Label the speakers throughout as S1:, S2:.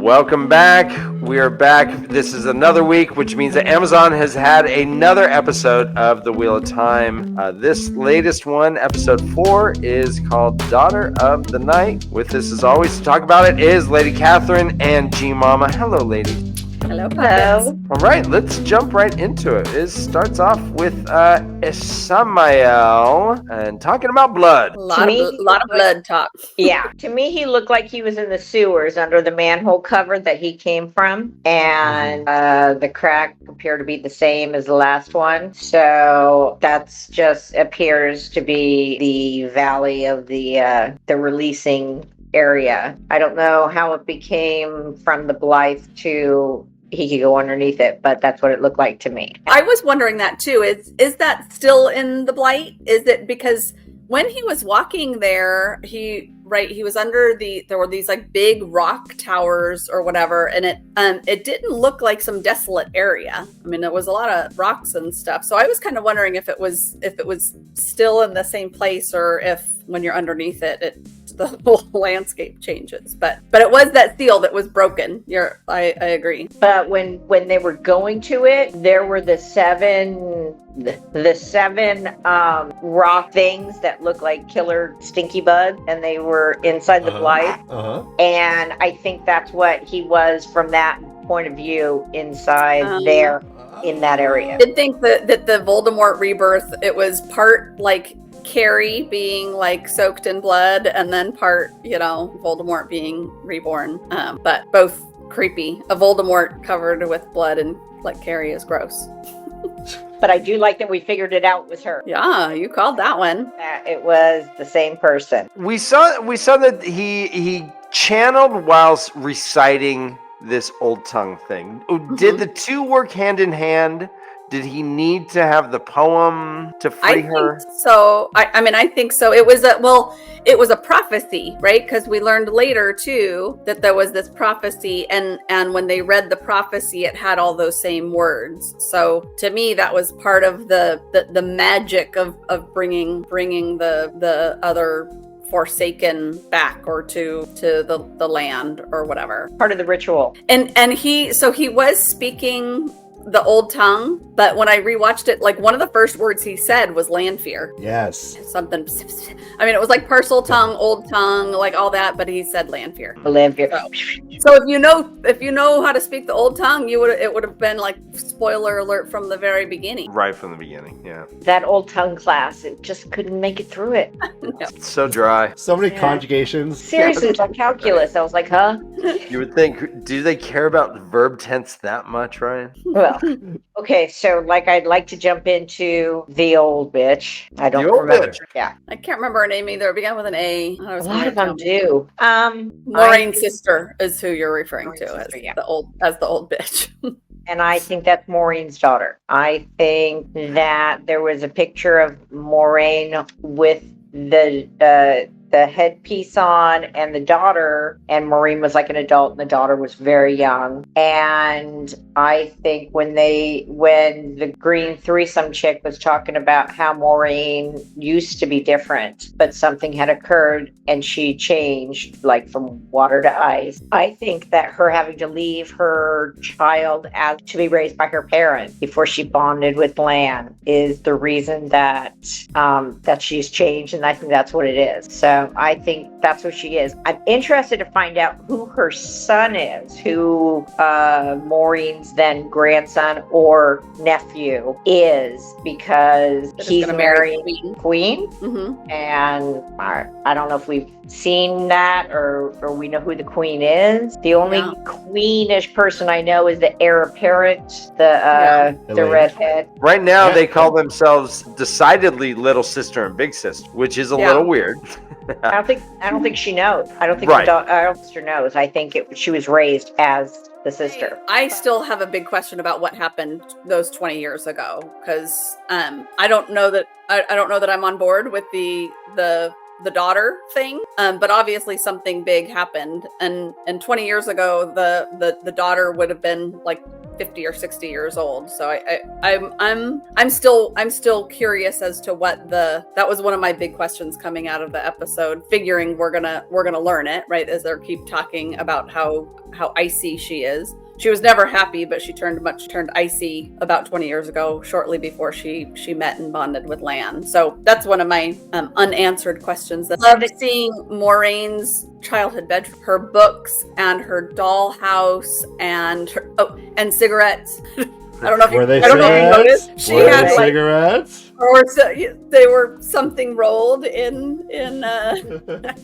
S1: Welcome back. We are back. This is another week, which means that Amazon has had another episode of The Wheel of Time. This latest one, episode 4, is called Daughter of the Night. With us, as always, to talk about it is Lady Catherine and G Mama. Hello, lady.
S2: Hello, puppets.
S1: All right, let's jump right into it. It starts off with Samael and talking about blood.
S2: A lot of blood talk.
S3: Yeah. To me, he looked like he was in the sewers under the manhole cover that he came from. And the crack appeared to be the same as the last one. So that's just appears to be the valley of the releasing area. I don't know how it became from the Blythe to he could go underneath it, but that's what it looked like to me.
S2: I was wondering that too. Is that still in the Blight? Is it because when he was walking there, he was under there were these like big rock towers or whatever, and it didn't look like some desolate area. I mean, it was a lot of rocks and stuff. So I was kind of wondering if it was still in the same place, or if when you're underneath it the whole landscape changes. But it was that seal that was broken. I agree.
S3: But when they were going to it, there were the seven rock things that looked like killer stinky bugs, and they were inside the Blythe. And I think that's what he was from that point of view inside there in that area.
S2: I did think that the Voldemort rebirth, it was part like Karri being like soaked in blood, and then part, Voldemort being reborn. But both creepy. A Voldemort covered with blood and like Karri is gross.
S3: But I do like that we figured it out with her.
S2: Yeah, you called that one.
S3: It was the same person.
S1: We saw that he channeled whilst reciting this old tongue thing. Did the two work hand in hand? Did he need to have the poem to free her?
S2: So I think so. It was a prophecy, right? Because we learned later too that there was this prophecy, and when they read the prophecy, it had all those same words. So to me, that was part of the magic of bringing the other Forsaken back, or to the land or whatever.
S3: Part of the ritual.
S2: And he was speaking the old tongue, but when I rewatched it, like one of the first words he said was land fear.
S4: Yes.
S2: Something. I mean, it was like parcel tongue, old tongue, like all that, but he said land fear.
S3: Land fear.
S2: So if you know how to speak the old tongue, it would have been like spoiler alert from the very beginning.
S1: Right from the beginning, yeah.
S3: That old tongue class, it just couldn't make it through it.
S2: No.
S1: It's so dry.
S4: So many conjugations.
S3: Seriously, it's like calculus. I was like, huh?
S1: You would think, do they care about verb tense that much, Ryan?
S3: Well, okay, so I'd like to jump into the old bitch. I don't remember. Yeah.
S2: I can't remember her name either. It began with an A.
S3: A lot of them do.
S2: Maureen's sister is who you're referring to as the old bitch.
S3: And I think that's Maureen's daughter. I think that there was a picture of Maureen with the headpiece on and the daughter, and Maureen was like an adult and the daughter was very young. And I think when the green threesome chick was talking about how Maureen used to be different, but something had occurred and she changed, like from water to ice. I think that her having to leave her child as to be raised by her parent before she bonded with Blan is the reason that she's changed, and I think that's what it is. So I think that's what she is. I'm interested to find out who her son is, who Maureen's then grandson or nephew is, because he's marrying Queen.
S2: Mm-hmm.
S3: And I don't know if we've seen that or we know who the Queen is. The only Queenish person I know is the heir apparent, the redhead.
S1: Right now, they call themselves decidedly Little Sister and Big Sister, which is a little weird.
S3: I don't think she knows. I don't think her sister knows. I think she was raised as the sister.
S2: I still have a big question about what happened those 20 years ago, because I don't know that I'm on board with the daughter thing, but obviously something big happened, and 20 years ago the daughter would have been like 50 or 60 years old. So I'm still curious as to what that was one of my big questions coming out of the episode, figuring we're gonna learn it, right, as they keep talking about how icy she is. She was never happy, but she turned icy about 20 years ago, shortly before she met and bonded with Lan. So that's one of my unanswered questions. I love seeing Moraine's childhood bedroom, her books and her dollhouse and cigarettes. I don't know if you noticed. She had
S4: cigarettes.
S2: Or they were something rolled in.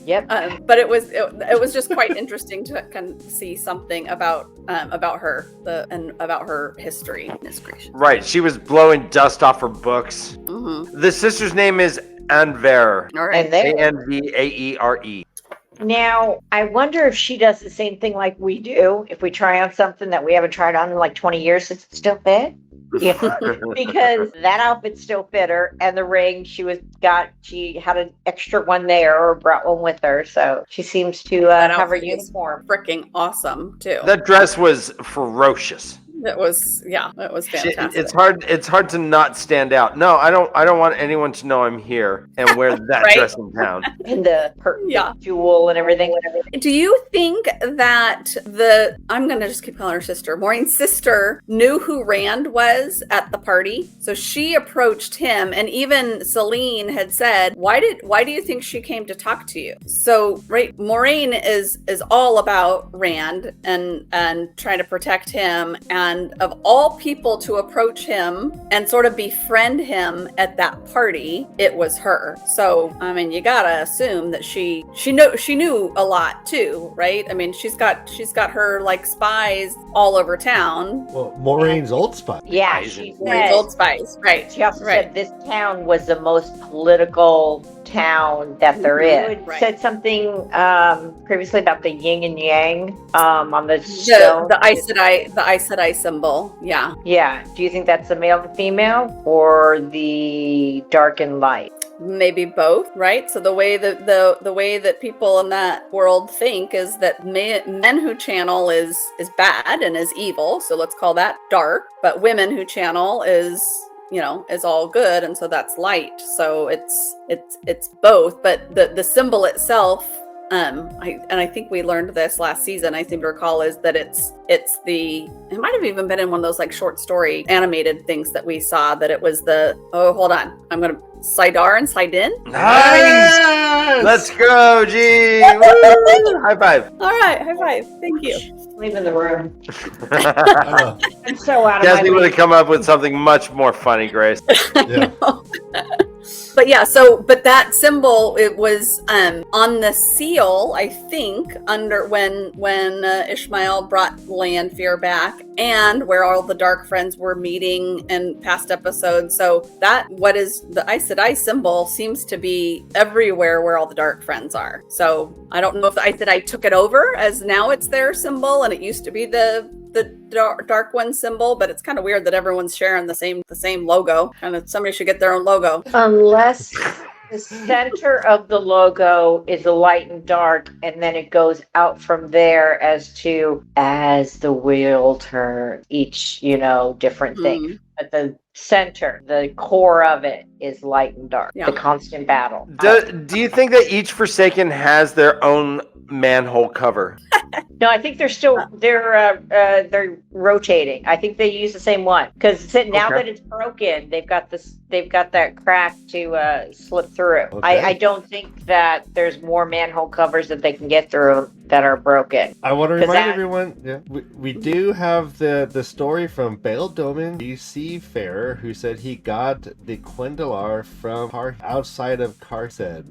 S3: Yep.
S2: But it was just quite interesting to kind of see something about her and about her history.
S1: Right, she was blowing dust off her books.
S2: Mm-hmm.
S1: The sister's name is Anvaere.
S2: All right.
S1: Anvaere.
S3: Now, I wonder if she does the same thing like we do. If we try on something that we haven't tried on in like 20 years, does it still fit? Yeah, because that outfit still fit her, and the ring she had an extra one there or brought one with her, so she seems to have her uniform.
S2: Freaking awesome too.
S1: That dress was ferocious.
S2: It was fantastic.
S1: It's hard to not stand out. No, I don't want anyone to know I'm here and wear that
S2: right?
S1: dress in town.
S3: And the jewel and everything.
S2: Do you think that I'm gonna just keep calling her sister, Maureen's sister, knew who Rand was at the party? So she approached him, and even Celine had said, why do you think she came to talk to you? So right, Moraine is all about Rand and trying to protect him, and of all people to approach him and sort of befriend him at that party, it was her. So I mean, you gotta assume that she knew a lot too, right? I mean, she's got her like spies all over town.
S4: Well, Moraine's old spy.
S3: Yeah, she
S2: said old spies, right?
S3: She also said this town was the most political town that there is.
S2: Right.
S3: Said something previously about the yin and yang on the stone.
S2: The Aes Sedai symbol. Yeah.
S3: Yeah. Do you think that's the male and female, or the dark and light?
S2: Maybe both, right? So the way that the way that people in that world think is that men who channel is bad and is evil, so let's call that dark. But women who channel is all good, and so that's light. So it's both. But the symbol itself, I think we learned this last season, I seem to recall, is that it might have even been in one of those like short story animated things that we saw, that it was hold on, I'm gonna Sidar and Sidin.
S1: Nice!
S4: Yes!
S1: Let's go, G! High five.
S2: All right, high five. Thank you.
S3: Leaving the room. I'm so out of
S1: Jasmine
S3: my
S1: would have come up with something much more funny, Grace.
S4: Yeah.
S2: But yeah, but that symbol, it was on the seal, I think, under when Ishmael brought Lanfear back, and where all the Dark Friends were meeting in past episodes. So what is the Aes Sedai symbol seems to be everywhere where all the Dark Friends are. So I don't know if the Aes Sedai took it over, as now it's their symbol, and it used to be the Dark One symbol, but it's kind of weird that everyone's sharing the same logo. Kind of, somebody should get their own logo.
S3: Unless the center of the logo is a light and dark, and then it goes out from there as the wheel turns, each different thing. But the center, the core of it, is light and dark. Yeah. The constant battle.
S1: Do you think that each Forsaken has their own manhole cover?
S3: No, I think they're rotating. I think they use the same one, because now that it's broken, they've got that crack to slip through. Okay. I don't think that there's more manhole covers that they can get through that are broken.
S4: I want to remind everyone, we do have the story from Bail Doman, the seafarer, who said he got the Quendalar from outside of Karset.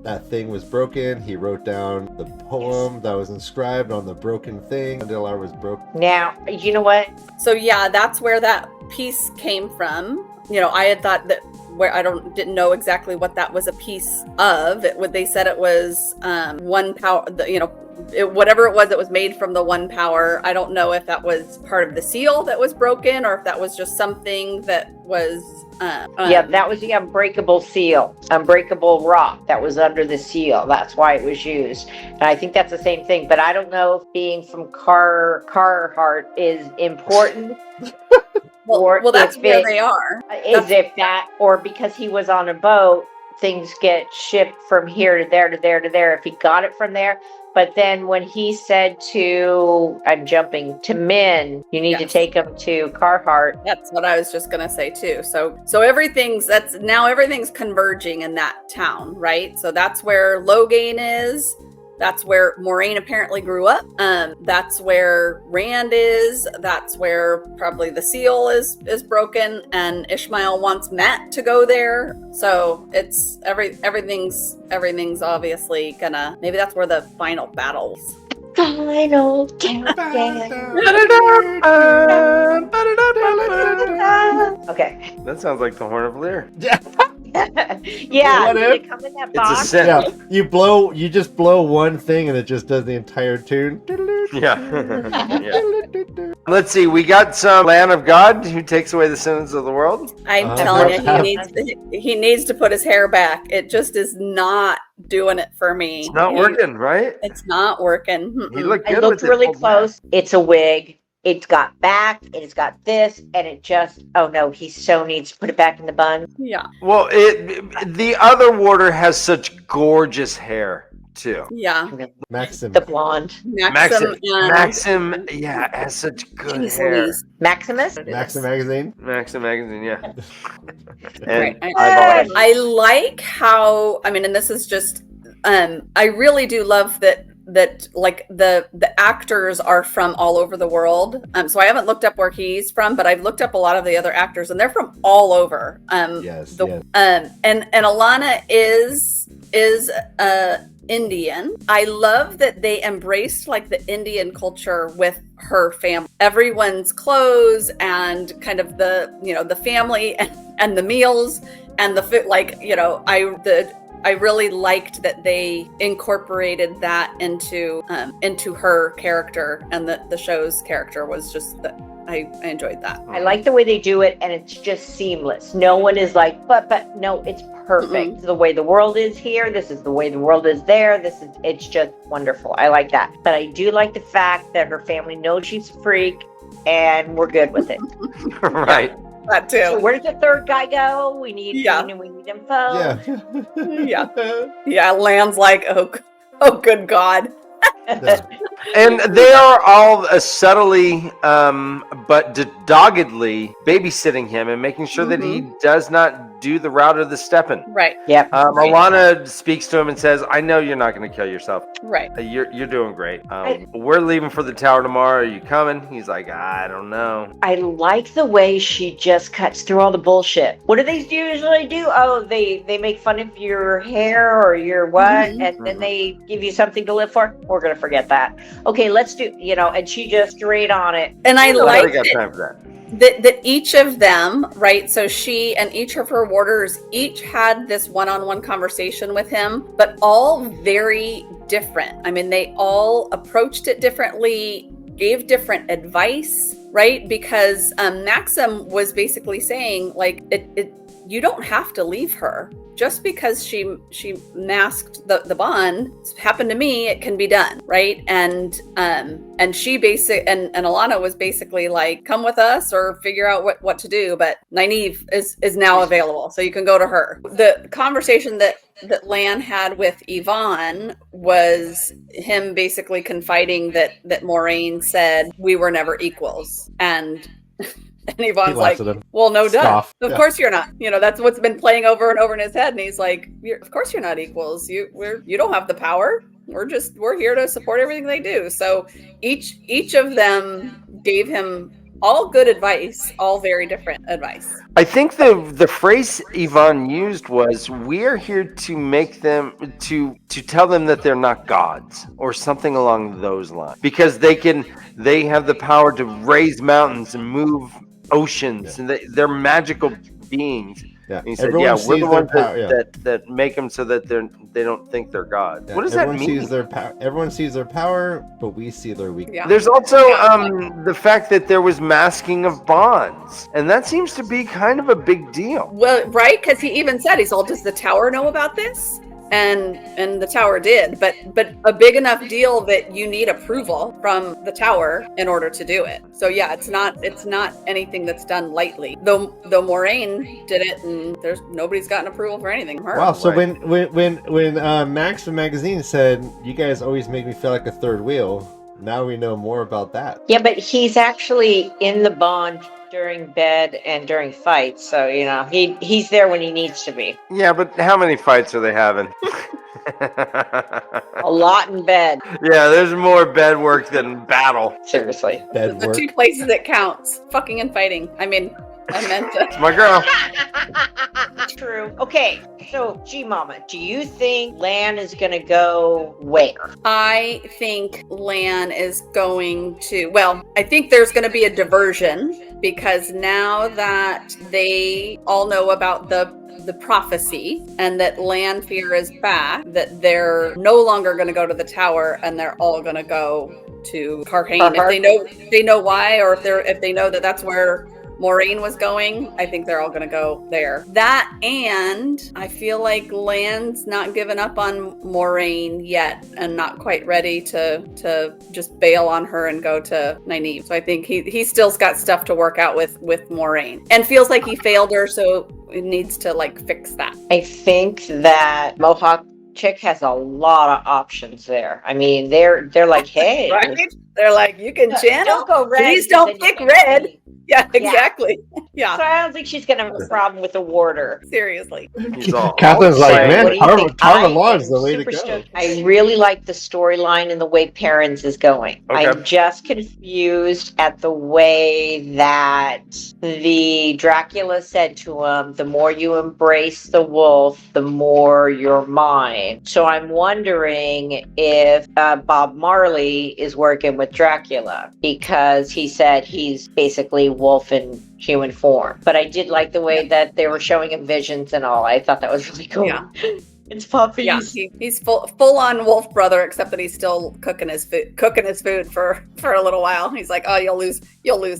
S4: That thing was broken. He wrote down the poem that was inscribed on the broken thing. Quendalar was broken.
S3: Now, you know what?
S2: So yeah, that's where that piece came from. I had thought that, where didn't know exactly what that was a piece of. They said it was one power, whatever it was that was made from the one power. I don't know if that was part of the seal that was broken or if that was just something that was
S3: yeah, that was the unbreakable seal, unbreakable rock that was under the seal. That's why it was used. And I think that's the same thing, but I don't know if being from Carhartt is important.
S2: well, that's where they are.
S3: Is it that, or because he was on a boat, things get shipped from here to there to there to there, if he got it from there. But then when he said I'm jumping to Min, you need to take him to Carhartt.
S2: That's what I was just going to say too. So everything's converging in that town, right? So that's where Logain is. That's where Moraine apparently grew up. That's where Rand is. That's where probably the seal is broken, and Ishmael wants Matt to go there. So it's everything's obviously gonna. Maybe that's where the final battle is.
S3: Final countdown. Okay.
S1: That sounds like the Horn of Lear.
S3: Yeah, did it come in that box?
S1: It's a sin.
S4: Yeah, you just blow one thing and it just does the entire tune.
S1: Yeah. Let's see, we got some Lamb of God who takes away the sins of the world.
S2: I'm telling you, he needs to put his hair back. It just is not doing it for me.
S1: It's not working, right?
S2: It's not working.
S1: He looked good.
S3: It looked really close. It's a wig. It's got back, it's got this, and it just, oh no, he so needs to put it back in the bun.
S2: Yeah.
S1: Well, the other warder has such gorgeous hair, too.
S2: Yeah.
S4: Maxim.
S3: The blonde.
S2: Maxim,
S1: yeah, has such good hair.
S3: Maximus?
S4: Maxim magazine?
S1: Maxim magazine, yeah.
S2: Right.
S1: And
S2: I like how, and this is just, I really do love that like the actors are from all over the world. So I haven't looked up where he's from, but I've looked up a lot of the other actors and they're from all over.
S4: Yes.
S2: And Alana is Indian. I love that they embraced like the Indian culture with her family. Everyone's clothes and kind of the family and the meals and the food, I really liked that they incorporated that into her character, and the show's character was just that I enjoyed that.
S3: I like the way they do it, and it's just seamless. No one is like, but no, it's perfect.
S2: Mm-mm.
S3: This is the way the world is here. This is the way the world is there. It's just wonderful. I like that. But I do like the fact that her family knows she's a freak, and we're good with it.
S1: Right.
S2: That too.
S3: So where does the third guy go? We need info.
S2: Yeah. Land's like, oh, good God.
S1: And they are all subtly but doggedly babysitting him and making sure that he does not do the route of the stepping.
S2: Right.
S3: Yeah.
S1: Alana speaks to him and says, I know you're not going to kill yourself.
S2: Right.
S1: You're doing great. We're leaving for the tower tomorrow. Are you coming? He's like, I don't know.
S3: I like the way she just cuts through all the bullshit. What do they usually do? Oh, they make fun of your hair or your what, and then they give you something to live for. We're going to forget that. Okay, let's do, and she just straight on it.
S2: And I like
S1: got time for that.
S2: That each of them, right? So she and each of her warders each had this one-on-one conversation with him, but all very different. They all approached it differently, gave different advice, right? Because Maxim was basically saying, like, you don't have to leave her. Just because she masked the bond, happened to me, it can be done, right? And she and Alana was basically like, come with us or figure out what to do. But Nynaeve is now available, so you can go to her. The conversation that Lan had with Yvonne was him basically confiding that Moraine said we were never equals, and Yvonne's like, well, no duh. Of course you're not. That's what's been playing over and over in his head. And he's like, of course you're not equals. You don't have the power. We're here to support everything they do. So each of them gave him all good advice, all very different advice.
S1: I think the phrase Yvonne used was, we're here to make them, to tell them that they're not gods or something along those lines, because they have the power to raise mountains and move oceans, and they're magical beings.
S4: Yeah.
S1: And he said,
S4: Everyone
S1: "Yeah, we're
S4: sees
S1: the
S4: their
S1: ones
S4: power, yeah.
S1: that make them so that they don't think they're God."
S4: Yeah,
S1: What does that
S4: everyone
S1: mean?
S4: sees their everyone sees their power, but we see their weakness.
S2: Yeah.
S1: There's also the fact that there was masking of bonds, and that seems to be kind of a big deal.
S2: Well, right, because he even said, he's all, does the tower know about this? And the tower did, but a big enough deal that you need approval from the tower in order to do it. So yeah, it's not anything that's done lightly. Though Moraine did it, and nobody's gotten approval for anything from her.
S4: Wow. So
S1: Right.
S4: when Max from Magazine said, "You guys always make me feel like a third wheel," now we know more about that.
S3: Yeah, but he's actually in the bond during bed and during fights, so he's there when he needs to be.
S1: Yeah, but how many fights are they having?
S3: A lot in bed,
S1: Yeah, there's more bed work than battle.
S3: seriously.
S4: Bed
S2: The
S4: work.
S2: two places it counts: fucking and fighting. I meant to.
S1: It's my girl.
S3: True. Okay, so G Mama, do you think Lan is gonna go where?
S2: I think Lan is going to. Well, I think there's going to be a diversion, because now that they all know about the prophecy and that Lanfear is back, that they're no longer going to go to the tower, and they're all going to go to Carhane. If they know why, or if they know that that's where Moraine was going, I think they're all going to go there. That, and I feel like Lan's not given up on Moraine yet, and not quite ready to just bail on her and go to Nynaeve. So I think he still's got stuff to work out with Moraine, and feels like he failed her, so it needs to fix that.
S3: I think that Mohawk chick has a lot of options there. I mean, they're like, hey,
S2: Right? They're like, you can channel.
S3: don't go red.
S2: Please
S3: because
S2: don't
S3: then you
S2: pick
S3: can't
S2: red.
S3: see.
S2: Yeah, exactly. Yeah,
S3: So I don't think she's gonna have a problem with the warder.
S2: seriously.
S1: He's all.
S4: Catherine's like,
S3: Also,
S4: man,
S3: what do you think?
S4: Tarva
S3: I
S4: Law's
S3: am
S4: the way to
S3: super
S4: go.
S3: stoked. I really like the storyline and the way Perrins is going.
S1: Okay.
S3: I'm just confused at the way that the Dracula said to him, the more you embrace the wolf, the more you're mine. So I'm wondering if Bob Marley is working with Dracula, because he said he's basically wolf in human form. But I did like the way that they were showing him visions and all. I thought that was really cool.
S2: Yeah.
S3: It's puppies.
S2: Yeah, he's full on wolf brother, except that he's still cooking his food for a little while. He's like, oh, you'll lose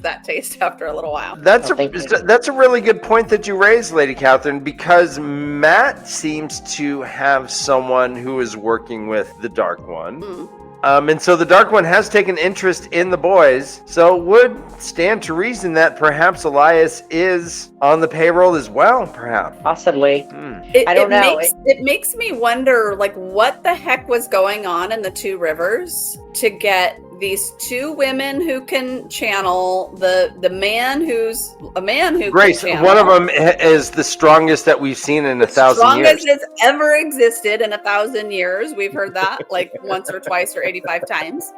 S2: that taste after a little while.
S1: That's
S3: Oh, thank you.
S1: that's a really good point that you raised, Lady Catherine, because Matt seems to have someone who is working with the Dark One.
S2: Mm.
S1: And so the Dark One has taken interest in the boys, so it would stand to reason that perhaps Elias is on the payroll as well, perhaps.
S3: Possibly.
S2: It,
S3: I don't know.
S2: It makes me wonder, what the heck was going on in the Two Rivers to get these two women who can channel, the man who
S1: Grace,
S2: can channel.
S1: one of them is the strongest that we've seen in 1,000 years.
S2: Strongest has ever existed in 1,000 years. We've heard that once or twice or 85 times.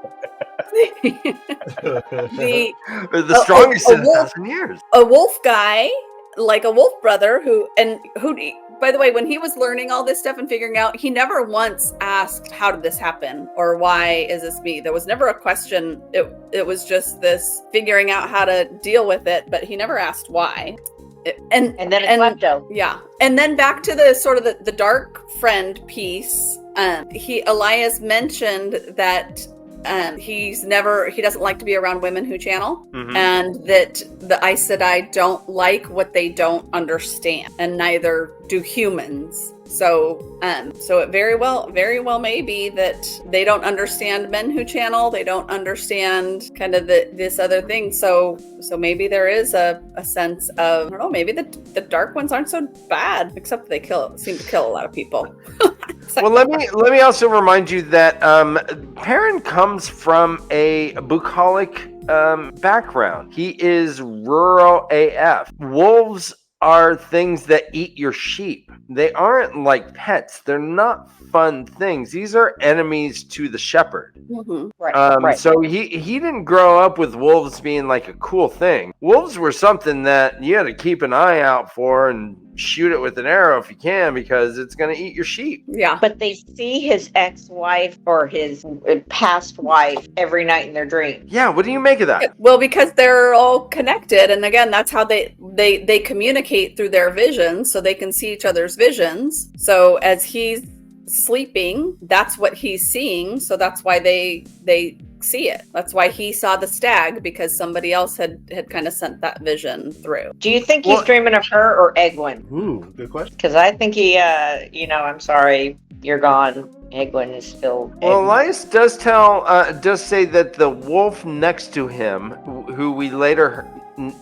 S1: The strongest in 1,000 years.
S2: A wolf guy, like a wolf brother, who by the way, when he was learning all this stuff and figuring out, he never once asked, how did this happen? Or why is this me? There was never a question. It was just this figuring out how to deal with it, but he never asked why. And
S3: then it's Lepto.
S2: Yeah. And then back to the sort of the dark friend piece. Elias mentioned that he doesn't like to be around women who channel, and that the Aes Sedai don't like what they don't understand, and neither do humans. So it very well may be that they don't understand men who channel. They don't understand kind of this other thing. So maybe there is a sense of, I don't know, maybe the Dark Ones aren't so bad, except they seem to kill a lot of people.
S1: Well, let me also remind you that Perrin comes from a bucolic background. He is rural AF. Wolves are things that eat your sheep. They aren't like pets. They're not fun things. These are enemies to the shepherd.
S2: Mm-hmm.
S3: Right.
S1: So he didn't grow up with wolves being like a cool thing. Wolves were something that you had to keep an eye out for and shoot it with an arrow if you can, because it's going to eat your sheep.
S2: Yeah.
S3: But they see his ex-wife or his past wife every night in their dreams.
S1: Yeah, what do you make of that?
S2: Well, because they're all connected, and again, that's how they communicate through their visions, so they can see each other's visions. So as he's sleeping, that's what he's seeing, so that's why they see it. That's why he saw the stag, because somebody else had kind of sent that vision through.
S3: Do you think he's dreaming of her or Egwin?
S4: Ooh, good question.
S3: Because I think he, I'm sorry, you're gone. Egwin is still.
S1: Well, Elias does say that the wolf next to him, who we later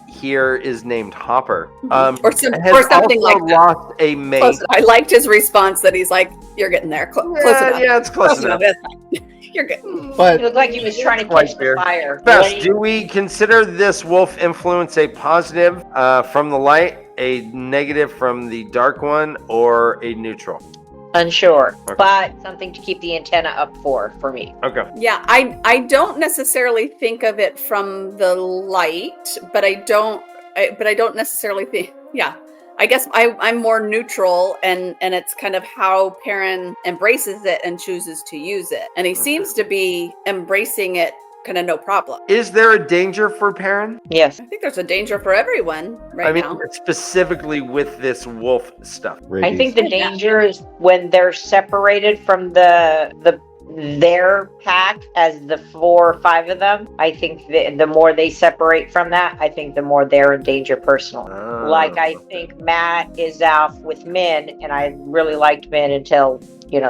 S1: hear is named Hopper,
S2: or something
S1: also
S2: like that.
S1: Lost a mate.
S2: Close. I liked his response that he's like, "You're getting there, close enough."
S1: Yeah, it's close enough.
S2: You're good.
S4: But
S3: It looked like he was trying to catch the fire.
S1: Beth, do we consider this wolf influence a positive from the light, a negative from the dark one, or a neutral?
S3: Unsure,
S1: Okay.
S3: but something to keep the antenna up for me.
S1: Okay.
S2: Yeah, I don't necessarily think of it from the light, but I don't necessarily think. Yeah, I guess I'm more neutral, and it's kind of how Perrin embraces it and chooses to use it, and he seems to be embracing it kind of no problem.
S1: Is there a danger for Perrin?
S3: Yes.
S2: I think there's a danger for everyone now.
S1: Specifically with this wolf stuff.
S3: I think the danger is when they're separated from their pack, as the 4 or 5 of them. I think the more they separate from that, I think the more they're in danger personally. Like, I think Matt is out with Min, and I really liked Min until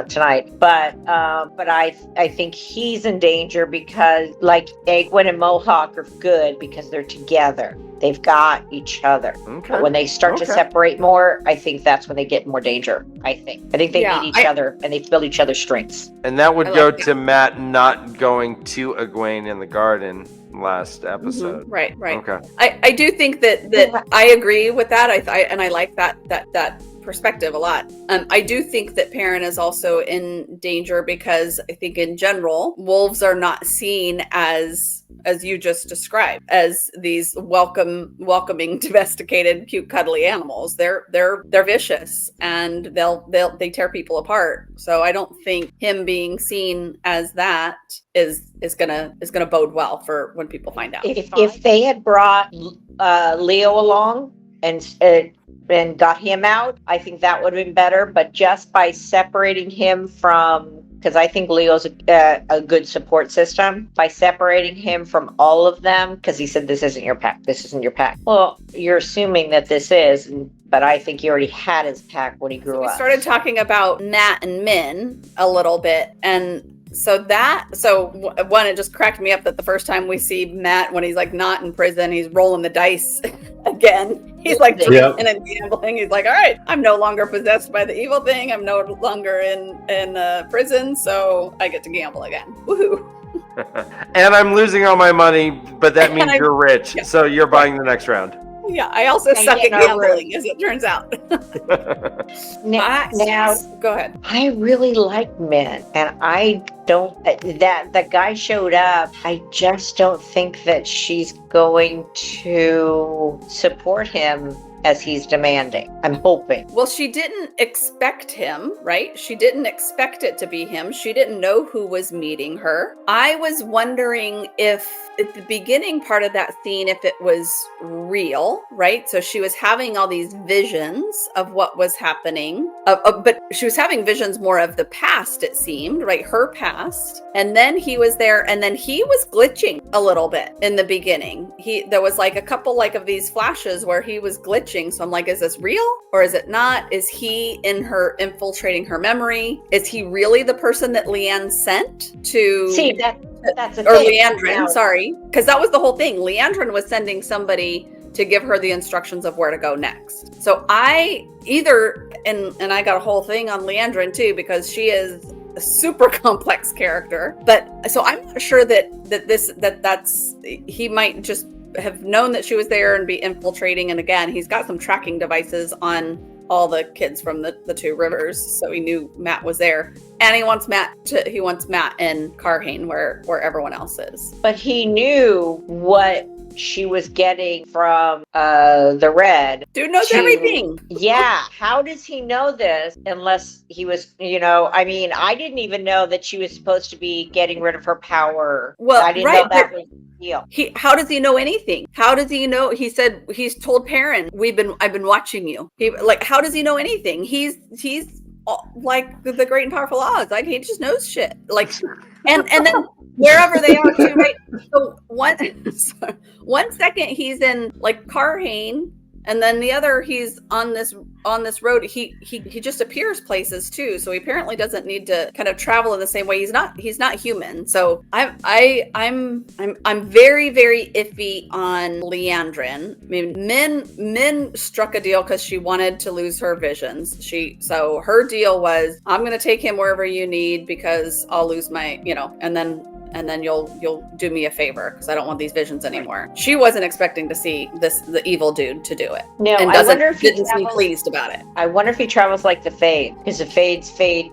S3: tonight. But I think he's in danger because, like, Egwin and Mohawk are good because they're together. They've got each other.
S1: Okay.
S3: But when they start to separate more, I think that's when they get more danger. I think they meet each other and they build each other's strengths.
S1: And that would go to Matt not going to Egwene in the garden last episode.
S2: Right.
S1: Okay.
S2: I do think that I agree with that. I like that perspective a lot. I do think that Perrin is also in danger because I think in general, wolves are not seen as you just described, as these welcoming, domesticated, cute, cuddly animals. They're vicious, and they tear people apart. So I don't think him being seen as that is gonna bode well for when people find out.
S3: If they had brought Leo along and got him out, I think that would have been better. But just by separating him because I think Leo's a good support system, by separating him from all of them, because he said, this isn't your pack. Well, you're assuming that this is, but I think he already had his pack when he grew up.
S2: We started talking about Matt and Min a little bit, and one, it just cracked me up that the first time we see Matt, when he's like not in prison, he's rolling the dice again. He's like drinking and gambling. He's like, all right, I'm no longer possessed by the evil thing. I'm no longer in prison, so I get to gamble again. Woohoo!
S1: And I'm losing all my money, but that means you're rich, so you're buying the next round.
S2: Yeah, I also suck at gambling, as it turns out.
S3: Now,
S2: go ahead.
S3: I really like Min, and I don't. That guy showed up. I just don't think that she's going to support him as he's demanding. I'm hoping.
S2: Well, she didn't expect him, right? She didn't expect it to be him. She didn't know who was meeting her. I was wondering if at the beginning part of that scene, if it was real, right? So she was having all these visions of what was happening, but she was having visions more of the past, it seemed, right? Her past. And then he was there, and then he was glitching a little bit in the beginning. There was like a couple of these flashes where he was glitching. So I'm like, is this real or is it not? Is he infiltrating her memory? Is he really the person that Leanne sent to?
S3: See, that's a
S2: or
S3: thing.
S2: Leandrin, sorry. Because that was the whole thing. Leandrin was sending somebody to give her the instructions of where to go next. So I and I got a whole thing on Leandrin too, because she is a super complex character. But so I'm not sure that's he might just have known that she was there and be infiltrating. And again, he's got some tracking devices on all the kids from the two rivers, so he knew Matt was there, and he wants Matt in Carhane, where everyone else is.
S3: But he knew what she was getting from the red.
S2: Dude knows everything.
S3: Yeah. How does he know this unless he was, I mean, I didn't even know that she was supposed to be getting rid of her power.
S2: Well,
S3: I didn't know that was the deal.
S2: How does he know anything? How does he know? He said he's told Perrin, I've been watching you. How does he know anything? He's like the great and powerful Oz. Like, he just knows shit. Like, and then wherever they are too, right? So one second he's in like Carhane, and then the other he's on this road. He just appears places too. So he apparently doesn't need to kind of travel in the same way. He's not human. So I'm very, very iffy on Liandrin. I mean, Min struck a deal because she wanted to lose her visions. So her deal was, I'm going to take him wherever you need because I'll lose my, and then you'll do me a favor because I don't want these visions anymore. She wasn't expecting to see the evil dude to do it.
S3: No,
S2: and
S3: I wonder if he
S2: didn't seem pleased about it.
S3: I wonder if he travels like the Fade, because the Fades fade.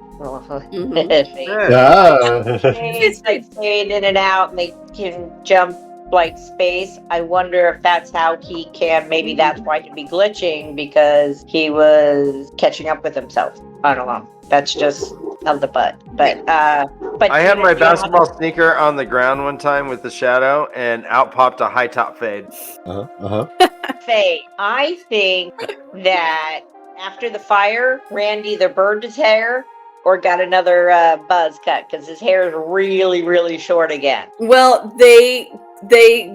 S3: Fades like fade in and out, and they can jump like space. I wonder if that's how he can. Maybe that's why he'd be glitching, because he was catching up with himself. I don't know. That's just of the butt. But
S1: I had my basketball sneaker on the ground one time with the shadow, and out popped a high top fade.
S3: Fade. I think that after the fire, Randy either burned his hair or got another buzz cut, because his hair is really, really short again.
S2: Well, they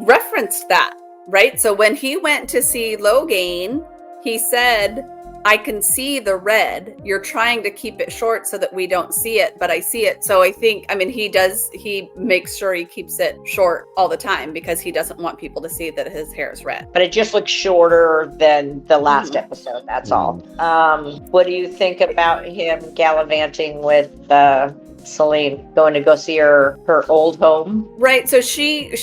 S2: referenced that, right? So when he went to see Logain, he said, I can see the red. You're trying to keep it short so that we don't see it, but I see it. So I think, he makes sure he keeps it short all the time because he doesn't want people to see that his hair is red.
S3: But it just looks shorter than the last episode, that's all. What do you think about him gallivanting with Celine, going to go see her old home?
S2: Right. So she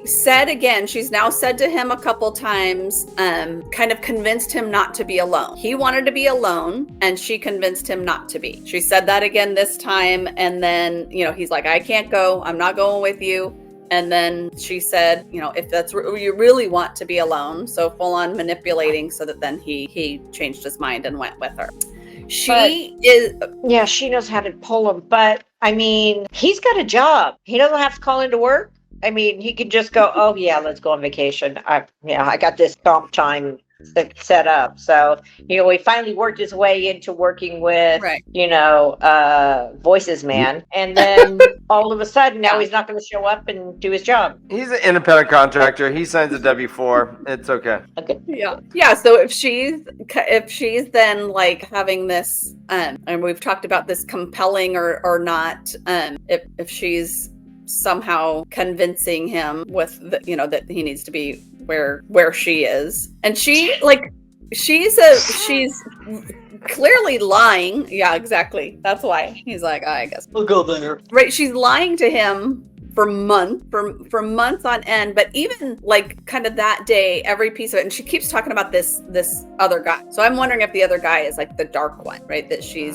S2: said again, she's now said to him a couple times, kind of convinced him not to be alone. He wanted to be alone, and she convinced him not to be. She said that again this time, and then, he's like, I can't go. I'm not going with you. And then she said, if that's you really want to be alone, so full on manipulating, so that then he changed his mind and went with her. She
S3: knows how to pull him, but he's got a job. He doesn't have to call into work. He could just go, oh yeah, let's go on vacation. I got this comp time set up. So, he finally worked his way into working with, Voices Man. And then all of a sudden, now he's not going to show up and do his job.
S1: He's an independent contractor. He signs a W-4. It's okay.
S3: Okay.
S2: Yeah. So if she's then like having this, and we've talked about this compelling or not, if she's somehow convincing him with that he needs to be where she is, and she's clearly lying. Yeah, exactly. That's why he's like, I guess
S3: we'll go there.
S2: Right. She's lying to him for months on end, but even like kind of that day, every piece of it, and she keeps talking about this other guy. So I'm wondering if the other guy is like the dark one, right? That she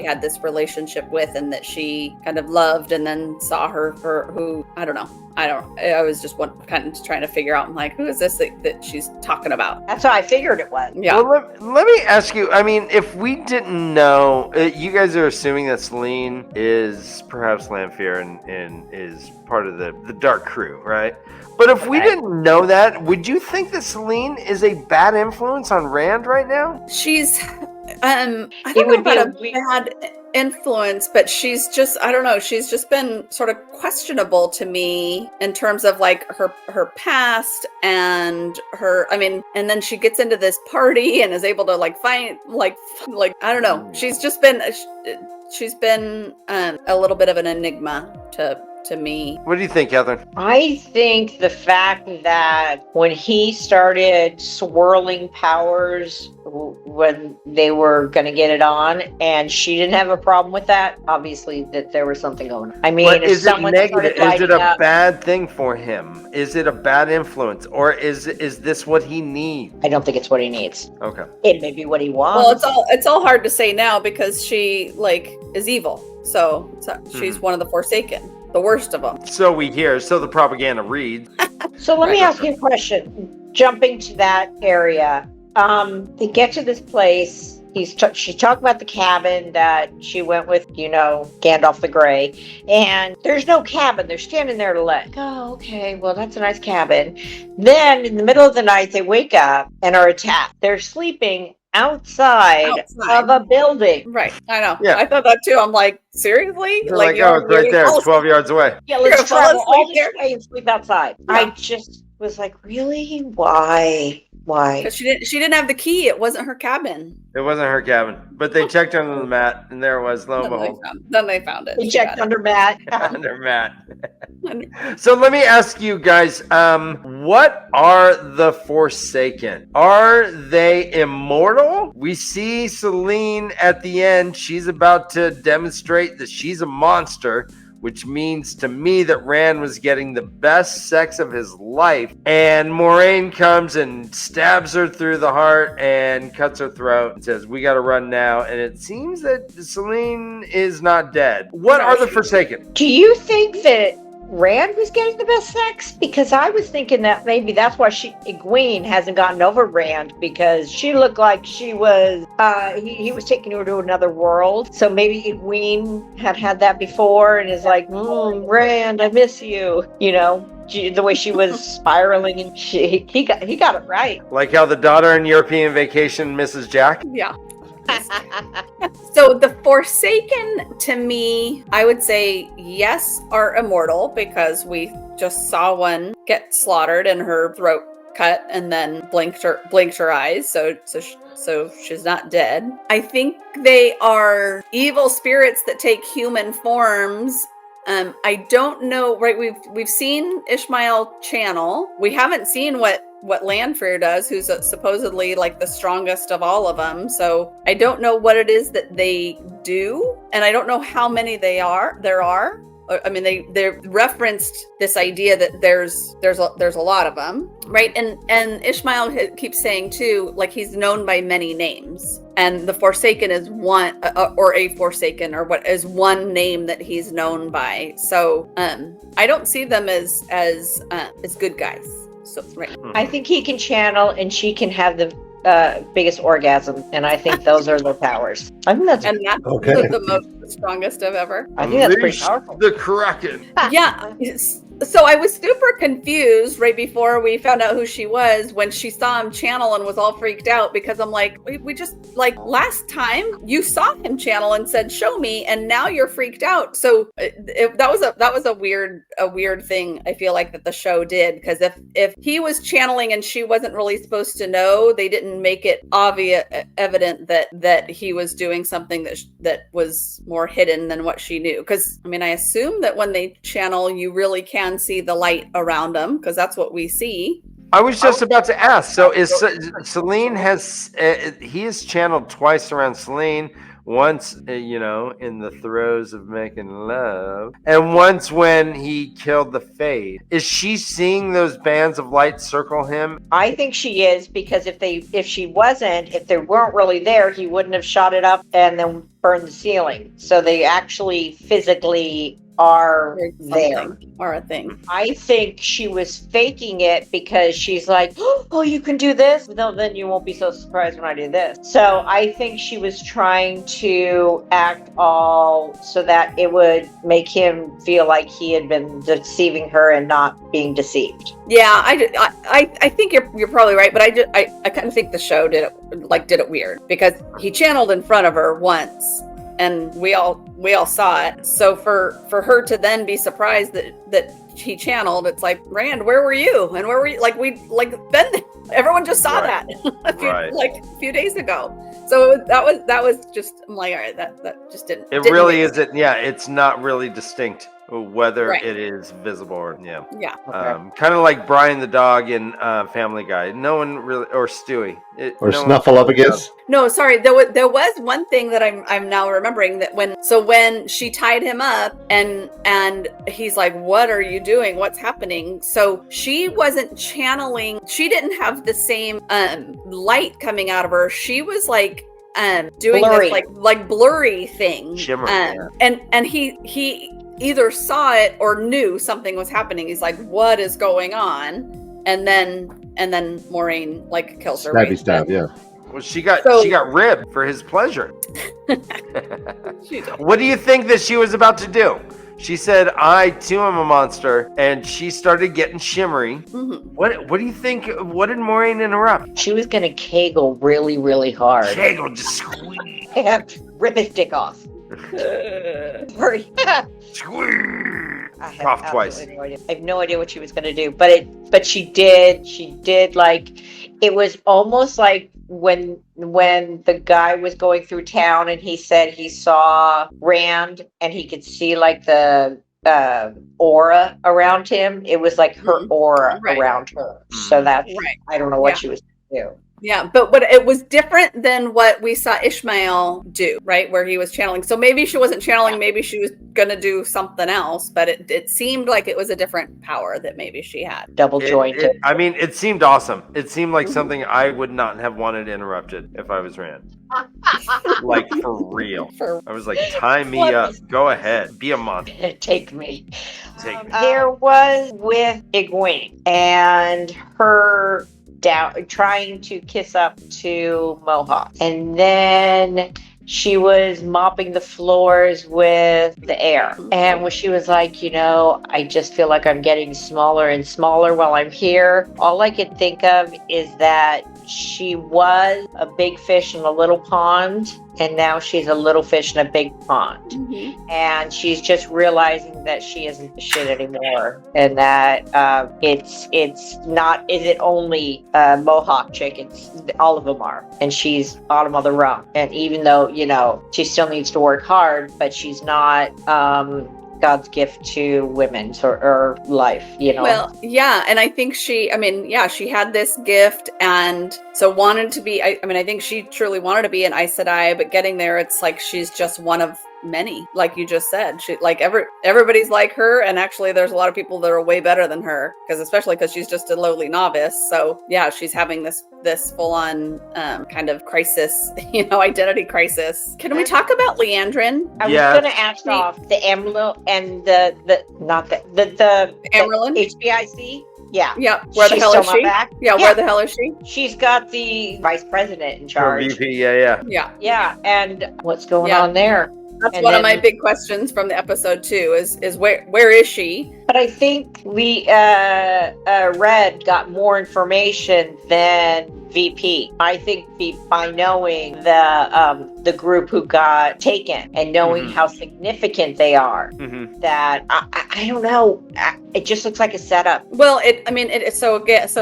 S2: had this relationship with, and that she kind of loved, and then saw her for who, I don't know. I was just kind of trying to figure out, I'm like, who is this that she's talking about?
S3: That's how I figured it was.
S2: Yeah.
S1: Well, let me ask you, if we didn't know, you guys are assuming that Celine is perhaps Lanfear and is part of the dark crew, right? But if we didn't know that, would you think that Celine is a bad influence on Rand right now?
S2: She's, I don't know about a bad influence, but she's just, I don't know, she's just been sort of questionable to me in terms of like her past and her, and then she gets into this party and is able to like find like I don't know, she's been a little bit of an enigma to me.
S1: What do you think, Catherine?
S3: I think the fact that when he started swirling powers when they were going to get it on, and she didn't have a problem with that, obviously that there was something going on.
S1: But is it negative? Is it a bad thing for him? Is it a bad influence, or is this what he needs?
S3: I don't think it's what he needs.
S1: Okay.
S3: It may be what he wants.
S2: Well, it's all hard to say now because she is evil. So she's one of the Forsaken. The worst of them.
S1: So we hear. So the propaganda reads.
S3: So let me ask you a question. Jumping to that area, they get to this place. She's talking about the cabin that she went with, Gandalf the Grey. And there's no cabin. They're standing there to let. Oh, okay. Well, that's a nice cabin. Then in the middle of the night, they wake up and are attacked. They're sleeping outside of a building.
S2: Right. I know.
S1: Yeah.
S2: I thought that too. I'm like, seriously?
S1: They're like, oh, it's right there, 12 yards away.
S3: Yeah, let's
S2: fall
S3: travel all
S2: asleep
S3: this way and sleep outside.
S2: Yeah.
S3: I just was like, really? Why?
S2: Because she didn't have the key. It wasn't her cabin.
S1: It wasn't her cabin, but they checked under the mat, and there it was. Lo and behold,
S2: Then they found it.
S3: They checked under Matt.
S1: under Matt. So let me ask you guys, what are the Forsaken? Are they immortal? We see Selene at the end. She's about to demonstrate that she's a monster, which means to me that Rand was getting the best sex of his life. And Moiraine comes and stabs her through the heart and cuts her throat and says, we got to run now. And it seems that Selene is not dead. What are the Forsaken?
S3: Do you think that Rand was getting the best sex? Because I was thinking that maybe that's why Egwene hasn't gotten over Rand, because she looked like she was, he was taking her to another world. So maybe Egwene had that before and is like, Rand, I miss you. The way she was spiraling, and he got it right.
S1: Like how the daughter in European Vacation misses Jack?
S2: Yeah. So the Forsaken, to me, I would say yes, are immortal, because we just saw one get slaughtered and her throat cut and then blinked her eyes. So she's not dead. I think they are evil spirits that take human forms. I don't know, right? We've seen Ishmael channel. We haven't seen what Lanfear does, who's supposedly like the strongest of all of them. So I don't know what it is that they do, and I don't know how many there are. I mean, they referenced this idea that there's a lot of them, right? And Ishmael keeps saying too, like, he's known by many names, and the Forsaken is one, or a Forsaken, or what is one name that he's known by. So I don't see them as good guys. So right.
S3: I think he can channel and she can have the biggest orgasm, and I think those are their powers. I think that's
S4: okay.
S2: the strongest of ever.
S3: I think that's pretty powerful.
S1: The Kraken.
S2: Yeah. So I was super confused right before we found out who she was, when she saw him channel and was all freaked out, because I'm like, we just, like, last time you saw him channel and said, show me, and now you're freaked out. So that was a weird thing, I feel like, that the show did, because if he was channeling and she wasn't really supposed to know, they didn't make it evident that he was doing something that was more hidden than what she knew. Because I mean, I assume that when they channel, you really can see the light around them, because that's what we see.
S1: I was just about to ask. So is Selene he has channeled twice around Selene. Once, in the throes of making love, and once when he killed the Fade. Is she seeing those bands of light circle him?
S3: I think she is, because if they weren't really there, he wouldn't have shot it up and then burned the ceiling. So they actually physically are there.
S2: Or a thing.
S3: I think she was faking it because she's like, oh, you can do this? No, then you won't be so surprised when I do this. So I think she was trying to act all so that it would make him feel like he had been deceiving her and not being deceived.
S2: Yeah, I think you're probably right, but I kind of think the show did it weird, because he channeled in front of her once, and we all saw it. So for her to then be surprised that he channeled, it's like, Rand, where were you? And where were you? Everyone just saw that a few days ago. So that was just, I'm like, all right, that just didn't.
S1: It really isn't. Yeah, it's not really distinct whether it is visible or kind of like Brian the dog in Family Guy. No one really, or Stewie
S4: or Snuffleupagus.
S2: No, sorry. There was one thing that I'm now remembering, that when she tied him up and he's like, what are you doing? What's happening? So she wasn't channeling. She didn't have the same light coming out of her. She was like doing
S3: blurry.
S2: this like blurry thing.
S1: Shimmer.
S2: And he either saw it or knew something was happening. He's like, what is going on? And then Moraine like kills her.
S4: Stabby stab, yeah.
S1: Well, she got ribbed for his pleasure. What do you think that she was about to do? She said, I too am a monster, and she started getting shimmery. Mm-hmm. What do you think? What did Moraine interrupt?
S3: She was gonna kegel really, really hard.
S1: Kegel, just squeeze.
S3: Rip his dick off. Hurry.
S1: Squeeze. Cough twice.
S3: No idea. I have no idea what she was gonna do, but she did like, it was almost like when the guy was going through town and he said he saw Rand and he could see like the aura around him. It was like her aura around her. So that's I don't know what she was gonna do.
S2: Yeah, but it was different than what we saw Ishmael do, right? Where he was channeling. So maybe she wasn't channeling, maybe she was going to do something else, but it seemed like it was a different power that maybe she had.
S3: Double jointed.
S1: I mean, it seemed awesome. It seemed like something I would not have wanted interrupted if I was Rand. Like, for real. I was like, tie me up. Go ahead. Be a monster.
S3: Take me.
S1: Take me.
S3: There was with Egwene and her trying to kiss up to Mohawk, and then she was mopping the floors with the air, and when she was like, I just feel like I'm getting smaller and smaller while I'm here, all I could think of is that she was a big fish in a little pond, and now she's a little fish in a big pond. Mm-hmm. And she's just realizing that she isn't the shit anymore, and that isn't only Mohawk chick, it's all of them are, and she's bottom of the rung. And even though she still needs to work hard, but she's not God's gift to women or life, Well,
S2: yeah, and I think she had this gift, and so wanted to be. I think she truly wanted to be an Aes Sedai, but getting there, it's like she's just one of many, like you just said. She like everybody's like her, and actually there's a lot of people that are way better than her, especially because she's just a lowly novice. So yeah, she's having this full-on kind of crisis, identity crisis. Can we talk about Liandrin?
S3: I was going to ask off the Amlo and the
S2: Amberlin
S3: HBIC. Yeah.
S2: Where the hell is she? Where the hell is she?
S3: She's got the vice president in charge.
S1: VP, yeah.
S3: Yeah. And what's going on there?
S2: That's one of my big questions from the episode too. Is where is she?
S3: But I think we Red got more information than VP. I think by knowing the group who got taken and knowing how significant they are, that I don't know. It just looks like a setup.
S2: Well, so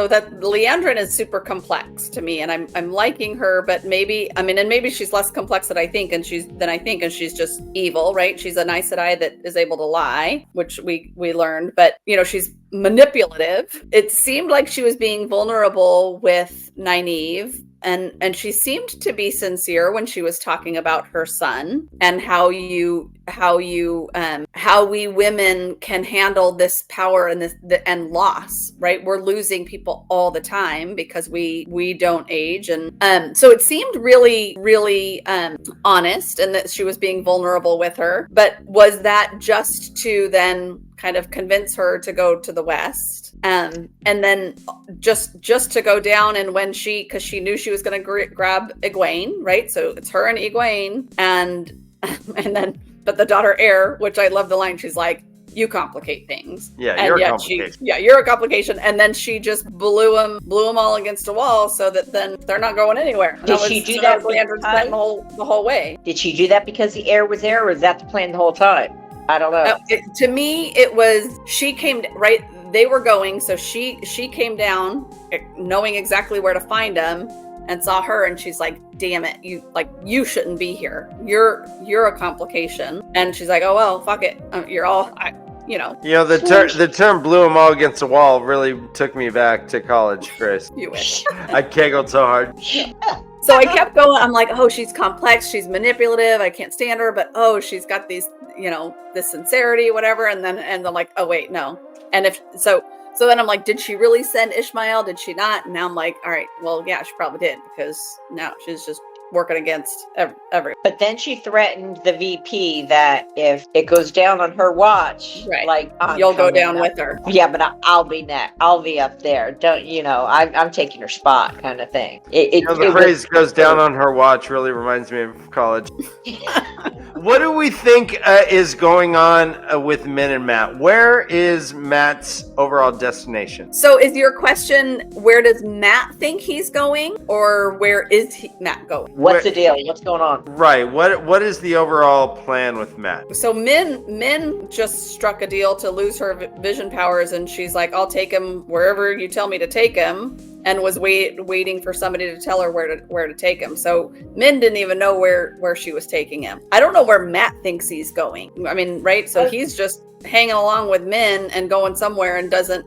S2: that Liandrin is super complex to me, and I'm liking her, but maybe she's less complex than I think, and she's just evil, right? She's an Aes Sedai that is able to lie, which we learned, but she's manipulative. It seemed like she was being vulnerable with Nynaeve, and she seemed to be sincere when she was talking about her son and how we women can handle this power and loss, right? We're losing people all the time because we don't age, and so it seemed really, really honest, and that she was being vulnerable with her. But was that just to then kind of convince her to go to the West, and then just to go down, and because she knew she was going to grab Egwene, right? So it's her and Egwene, and then but the daughter Heir, which I love the line, she's like, you complicate things.
S1: Yeah, you're a complication.
S2: You're a complication. And then she just blew them all against a wall, so that then they're not going anywhere.
S3: Did she do that
S2: the whole way?
S3: Did she do that because the Heir was there, or was that the plan the whole time? I don't know.
S2: To me, it was, she came, right? They were going, so she came down knowing exactly where to find them, and saw her, and she's like, damn it, you shouldn't be here. You're a complication. And she's like, oh well, fuck it. You're all,
S1: the term blew them all against the wall really took me back to college, Chris.
S2: You wish.
S1: I keggled so hard.
S2: So I kept going. I'm like, oh, she's complex, she's manipulative, I can't stand her, but oh, she's got these, this sincerity, whatever. And then I'm like, oh wait, no. And so then I'm like, did she really send Ishmael? Did she not? And now I'm like, all right, well, yeah, she probably did, because now she's just working against every.
S3: But then she threatened the VP that if it goes down on her watch,
S2: Right.
S3: like
S2: You'll go down with her.
S3: Yeah, but I'll be next. I'll be up there. Don't I'm taking her spot, kind of thing.
S1: The phrase "goes down on her watch" really reminds me of college. What do we think is going on with Min and Matt? Where is Matt's overall destination?
S2: So is your question, where does Matt think he's going, or where is Matt going?
S3: What's the deal? What's going on?
S1: Right. What is the overall plan with Matt?
S2: So Min just struck a deal to lose her vision powers, and she's like, I'll take him wherever you tell me to take him, and was waiting for somebody to tell her where to take him. So Min didn't even know where she was taking him. I don't know where Matt thinks he's going. I mean, right? So he's just hanging along with Min and going somewhere and doesn't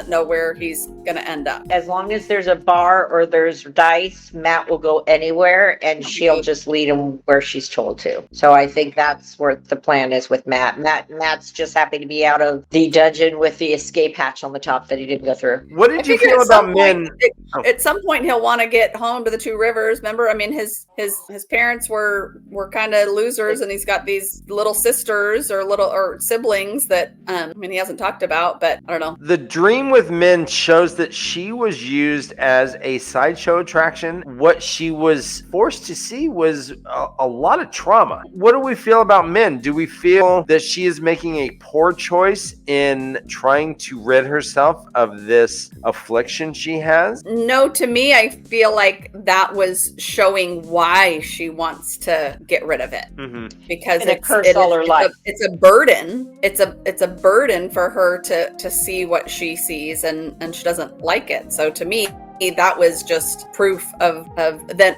S2: know where he's gonna end up.
S3: As long as there's a bar or there's dice, Matt will go anywhere and she'll just lead him where she's told to. So I think that's where the plan is with Matt. Matt's just happy to be out of the dungeon with the escape hatch on the top that he didn't go through.
S1: What did you feel about Min?
S2: At some point he'll want to get home to the Two Rivers. Remember, I mean, his parents were kind of losers, and he's got these little sisters or siblings that he hasn't talked about, but I don't know.
S1: The dream with Min shows that she was used as a sideshow attraction. What she was forced to see was a lot of trauma. What do we feel about Min? Do we feel that she is making a poor choice in trying to rid herself of this affliction she has?
S2: No, to me, I feel like that was showing why she wants to get rid of it.
S1: Mm-hmm.
S2: Because
S3: it's all her life.
S2: It's a burden. It's a burden for her to see what she sees, and she doesn't like it. So to me, that was just proof of that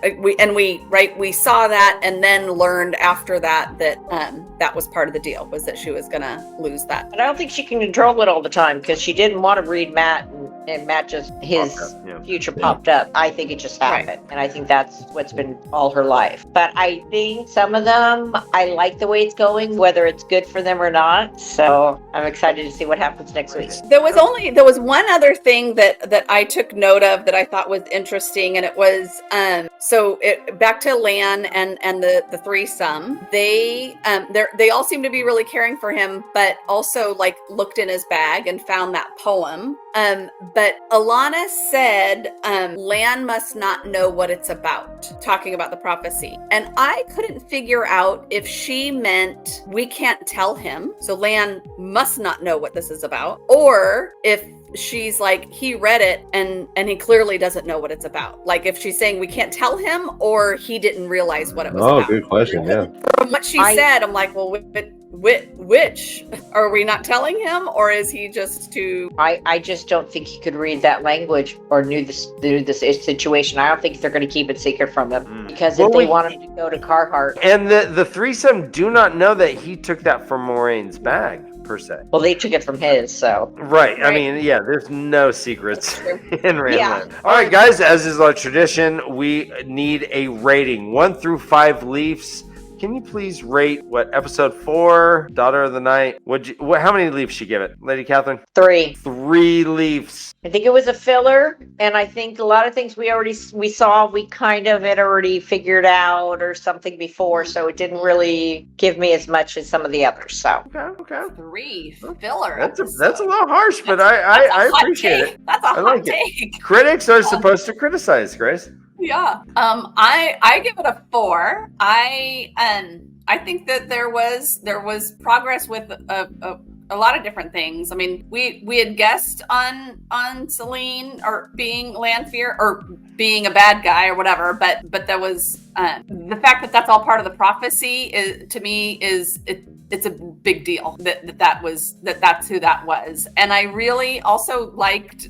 S2: we saw that, and then learned after that that was part of the deal, was that she was gonna lose that.
S3: But I don't think she can control it all the time, because she didn't want to read Matt, and Matt just future popped up. I think it just happened, and I think that's what's been all her life. But I think some of them, I like the way it's going, whether it's good for them or not. So I'm excited to see what happens next week.
S2: There was one other thing that I took note of that I thought was interesting, and it was back to Lan and the threesome. They all seem to be really caring for him, but also like looked in his bag and found that poem. But Alana said Lan must not know what it's about, talking about the prophecy. And I couldn't figure out if she meant we can't tell him, so Lan must not know what this is about, or if she's like, he read it and he clearly doesn't know what it's about. Like if she's saying we can't tell him, or he didn't realize what it was about.
S4: Oh, good question. Yeah.
S2: From what she said, I'm like, well, which are we not telling him, or is he just too?
S3: I just don't think he could read that language or knew this situation. I don't think they're going to keep it secret from him, because if they want him to go to Carhartt.
S1: And the threesome do not know that he took that from Moraine's bag, per se.
S3: Well, they took it from his, so.
S1: Right. I mean, yeah, there's no secrets in Randland.
S3: Yeah.
S1: All right, guys, as is our tradition, we need a rating. 1 through 5 Leafs. Can you please rate episode 4, Daughter of the Night? How many Leafs you give it, Lady Catherine?
S3: 3.
S1: 3 Leafs.
S3: I think it was a filler, and I think a lot of things we saw, we kind of had already figured out or something before, so it didn't really give me as much as some of the others. So
S1: okay.
S2: 3 filler.
S1: That's a little harsh, but I appreciate it.
S2: That's a hot take.
S1: Critics are supposed to criticize, Grace.
S2: Yeah. I give it a 4. I think that there was progress with a lot of different things. I mean, we had guessed on Celine or being Lanfear or being a bad guy or whatever, but there was the fact that that's all part of the prophecy to me it's a big deal that's who that was. And I really also liked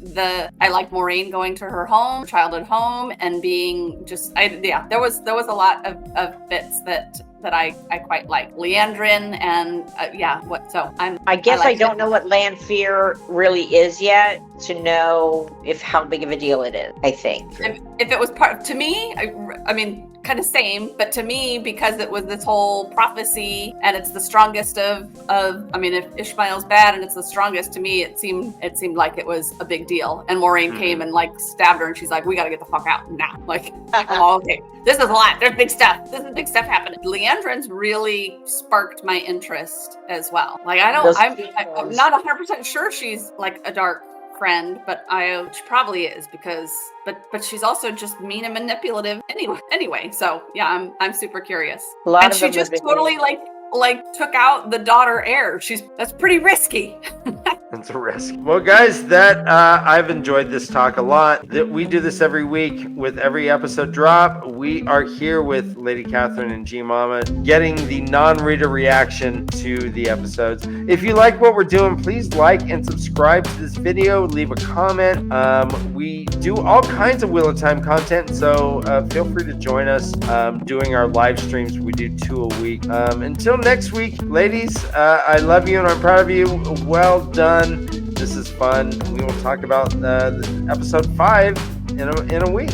S2: Moraine going to her childhood home, and being there was a lot of bits that I quite like. Leandrin and I
S3: guess I don't know what Lanfear really is yet to know how big of a deal it is, I think.
S2: If it was part to me, I mean, kind of same, but to me, because it was this whole prophecy and it's the strongest of I mean, if Ishmael's bad and it's the strongest, to me, it seemed like it was a big deal. And Moiraine came and like stabbed her, and she's like, we got to get the fuck out now. Like, oh, okay, this is a lot. There's big stuff. This is big stuff happening. Leandrin's really sparked my interest as well. Like, I'm not 100% sure she's like a dark friend, but she probably is, because but she's also just mean and manipulative anyway. So yeah, I'm super curious. And she just totally like took out the daughter heir. That's pretty risky.
S1: It's a risk. Well, guys, that I've enjoyed this talk a lot. That we do this every week with every episode drop. We are here with Lady Catherine and G Mama getting the non-reader reaction to the episodes. If you like what we're doing, please like and subscribe to this video. Leave a comment. We do all kinds of Wheel of Time content, so feel free to join us doing our live streams. We do 2 a week. Until next week, ladies, I love you and I'm proud of you. Well done. This is fun. We will talk about episode 5 in a week.